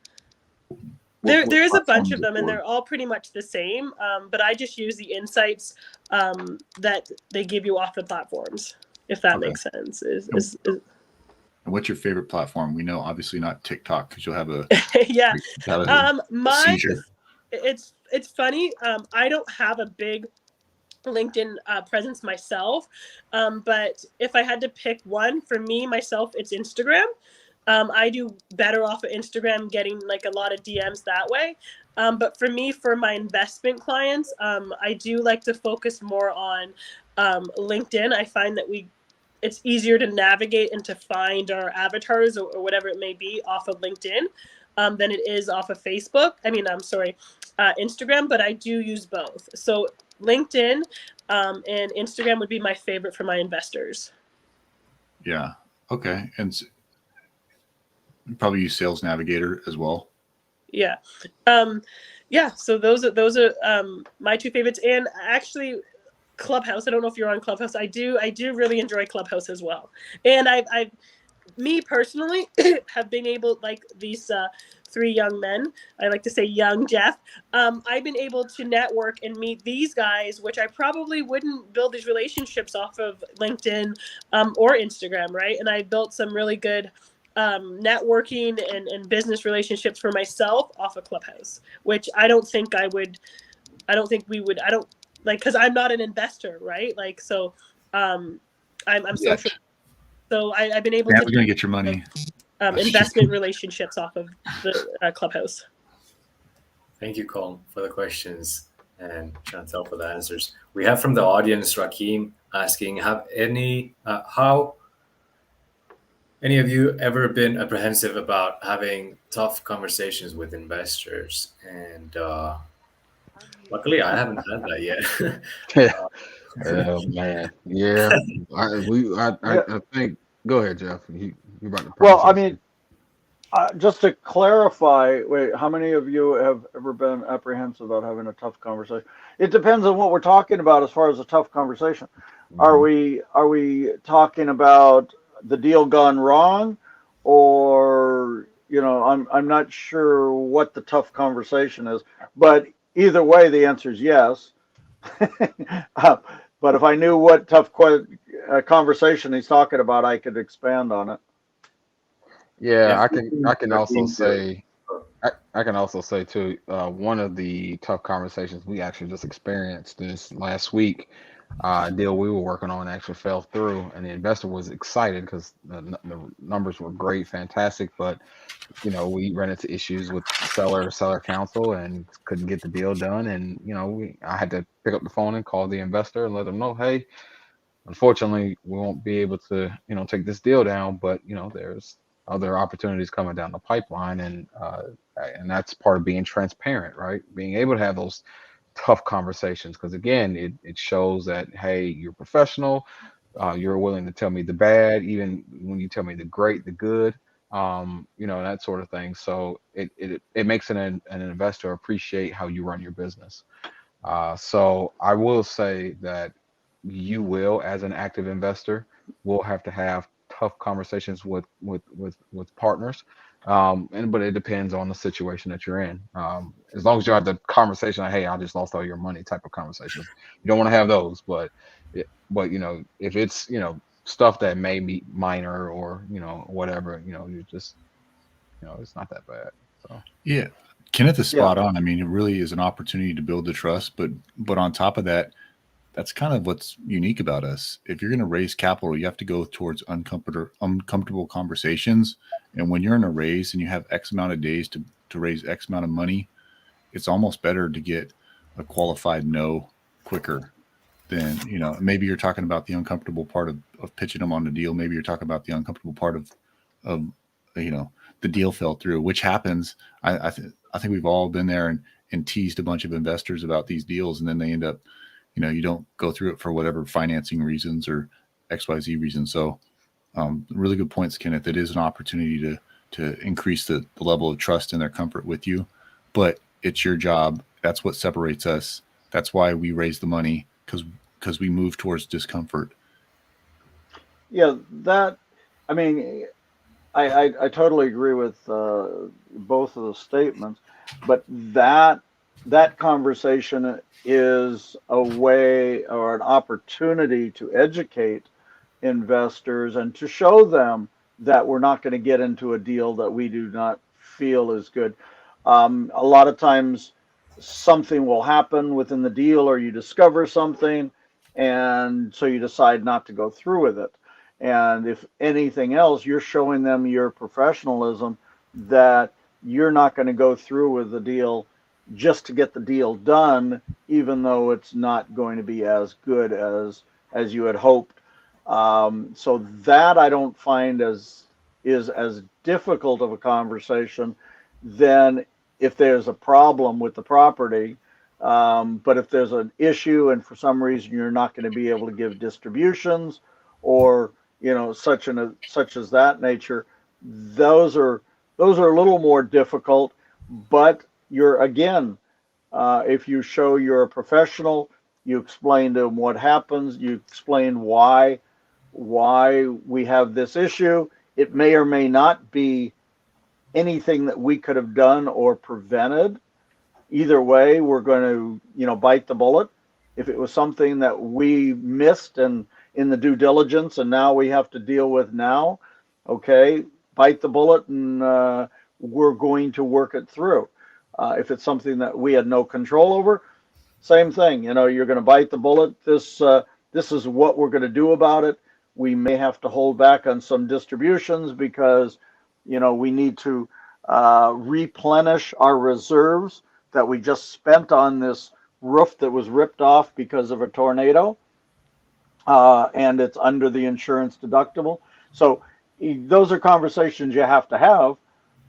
There is a bunch of them, and they're all pretty much the same. But I just use the insights that they give you off the platforms, if that makes sense. And what's your favorite platform? We know obviously not TikTok because you'll have a yeah. Mine. seizure. It's funny. I don't have a big LinkedIn presence myself, but if I had to pick one for me myself, it's Instagram. I do better off of Instagram, getting like a lot of DMs that way. But for me, for my investment clients, I do like to focus more on LinkedIn. I find that it's easier to navigate and to find our avatars or whatever it may be off of LinkedIn than it is off of Facebook. Instagram, but I do use both. So LinkedIn and Instagram would be my favorite for my investors. Yeah. Okay. And probably use Sales Navigator as well. Yeah. So those are my two favorites. And actually Clubhouse, I don't know if you're on Clubhouse. I do really enjoy Clubhouse as well. And I've me personally have been able, like these three young men, I like to say young Jeff, I've been able to network and meet these guys, which I probably wouldn't build these relationships off of LinkedIn or Instagram, right? And I built some really good networking and business relationships for myself off of Clubhouse, which I don't think because I'm not an investor, right? Like, so I'm social. So I've been able to we're gonna get your money. Investment relationships off of the Clubhouse. Thank you, Colm, for the questions and Chantel for the answers. We have from the audience, Rakeem asking, how any of you ever been apprehensive about having tough conversations with investors? And luckily, I haven't had that yet. Oh man, yeah. I think. Go ahead, Jeff. You about to. Well, I mean, just to clarify, wait, how many of you have ever been apprehensive about having a tough conversation? It depends on what we're talking about as far as a tough conversation. Mhm. Are we talking about the deal gone wrong, or I'm not sure what the tough conversation is, but either way, the answer is yes. But if I knew what tough conversation he's talking about, I could expand on it. Yeah, I can also say too. One of the tough conversations we actually just experienced this last week. Deal we were working on actually fell through, and the investor was excited because the numbers were great, fantastic, but we ran into issues with seller counsel and couldn't get the deal done. And I had to pick up the phone and call the investor and let them know, hey, unfortunately, we won't be able to take this deal down, but there's other opportunities coming down the pipeline, and that's part of being transparent, right? Being able to have those tough conversations, because again, it shows that, hey, you're professional, you're willing to tell me the bad, even when you tell me the great, the good, that sort of thing. So it makes an investor appreciate how you run your business. So I will say that you will, as an active investor, will have to have tough conversations with partners. But it depends on the situation that you're in. As long as you have the conversation, like, hey, I just lost all your money type of conversations. You don't want to have those, but if it's stuff that may be minor or, whatever, you just, it's not that bad. So Yeah. Kenneth is Yeah. spot on. I mean, it really is an opportunity to build the trust, but on top of that, that's kind of what's unique about us. If you're going to raise capital, you have to go towards uncomfortable conversations. And when you're in a raise and you have X amount of days to raise X amount of money, it's almost better to get a qualified no quicker than, maybe you're talking about the uncomfortable part of pitching them on the deal. Maybe you're talking about the uncomfortable part of the deal fell through, which happens. I think we've all been there and teased a bunch of investors about these deals, and then they end up, you don't go through it for whatever financing reasons or XYZ reasons. So really good points, Kenneth. It is an opportunity to increase the level of trust and their comfort with you, but it's your job. That's what separates us. That's why we raise the money, because we move towards discomfort. Yeah, I mean, I totally agree with both of the statements, but that conversation is a way or an opportunity to educate investors and to show them that we're not going to get into a deal that we do not feel is good. A lot of times something will happen within the deal, or you discover something, and so you decide not to go through with it. And if anything else, you're showing them your professionalism, that you're not going to go through with the deal just to get the deal done, even though it's not going to be as good as you had hoped. So that I don't find is as difficult of a conversation than if there's a problem with the property. But if there's an issue and for some reason you're not going to be able to give distributions, or such as that nature, those are a little more difficult. But you're, again, if you show you're a professional, you explain to them what happens, you explain why we have this issue. It may or may not be anything that we could have done or prevented. Either way, we're going to, bite the bullet. If it was something that we missed and in the due diligence and now we have to deal with now, okay, bite the bullet, and we're going to work it through. If it's something that we had no control over, same thing. You're going to bite the bullet. This is what we're going to do about it. We may have to hold back on some distributions because, we need to replenish our reserves that we just spent on this roof that was ripped off because of a tornado, and it's under the insurance deductible. So those are conversations you have to have,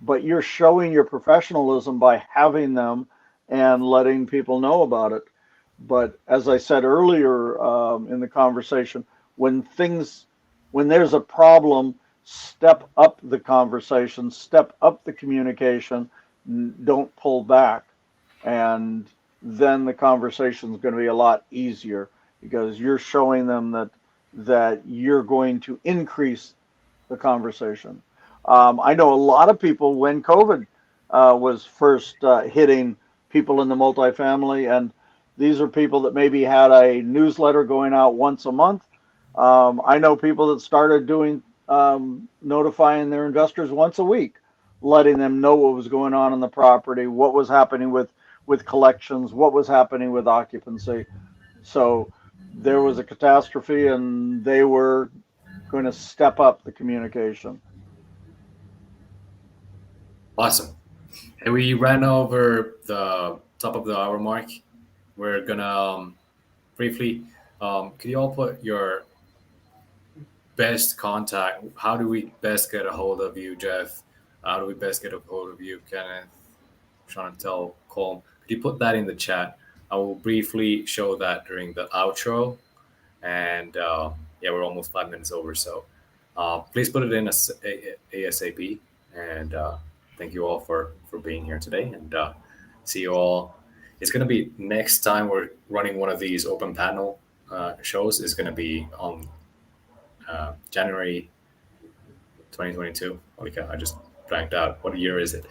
but you're showing your professionalism by having them and letting people know about it. But as I said earlier in the conversation, when there's a problem, step up the conversation, step up the communication, don't pull back. And then the conversation is going to be a lot easier because you're showing them that you're going to increase the conversation. I know a lot of people, when COVID was first hitting people in the multifamily, and these are people that maybe had a newsletter going out once a month. I know people that started doing notifying their investors once a week, letting them know what was going on the property, what was happening with collections, what was happening with occupancy. So there was a catastrophe and they were going to step up the communication. Awesome. And we ran over the top of the hour mark. We're gonna briefly, could you all put your best contact? How do we best get a hold of you, Jeff? How do we best get a hold of you, Kenneth, Chantel, Colm? Could you put that in the chat? I will briefly show that during the outro. And yeah, we're almost 5 minutes over. So please put it in ASAP. And thank you all for being here today. And see you all. It's going to be next time we're running one of these open panel shows is going to be on January 2022. Holy cow, I just blanked out. What year is it?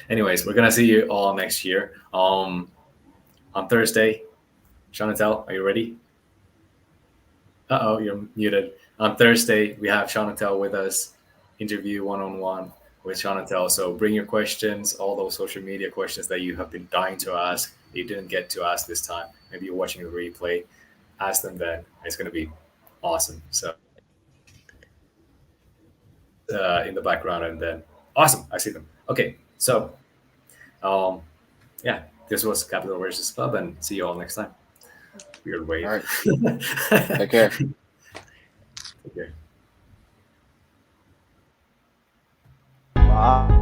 Anyways, we're going to see you all next year. On Thursday. Chantel, are you ready? Uh-oh, you're muted. On Thursday, we have Shanatel with us, interview one-on-one with Shanatel. So bring your questions, all those social media questions that you have been dying to ask, you didn't get to ask this time. Maybe you're watching the replay. Ask them then. It's going to be awesome. So in the background, and then awesome, I see them. Okay, so yeah, this was Capital Versus Club, and see you all next time. Weird wave. All right. Take care. Take care. Bye.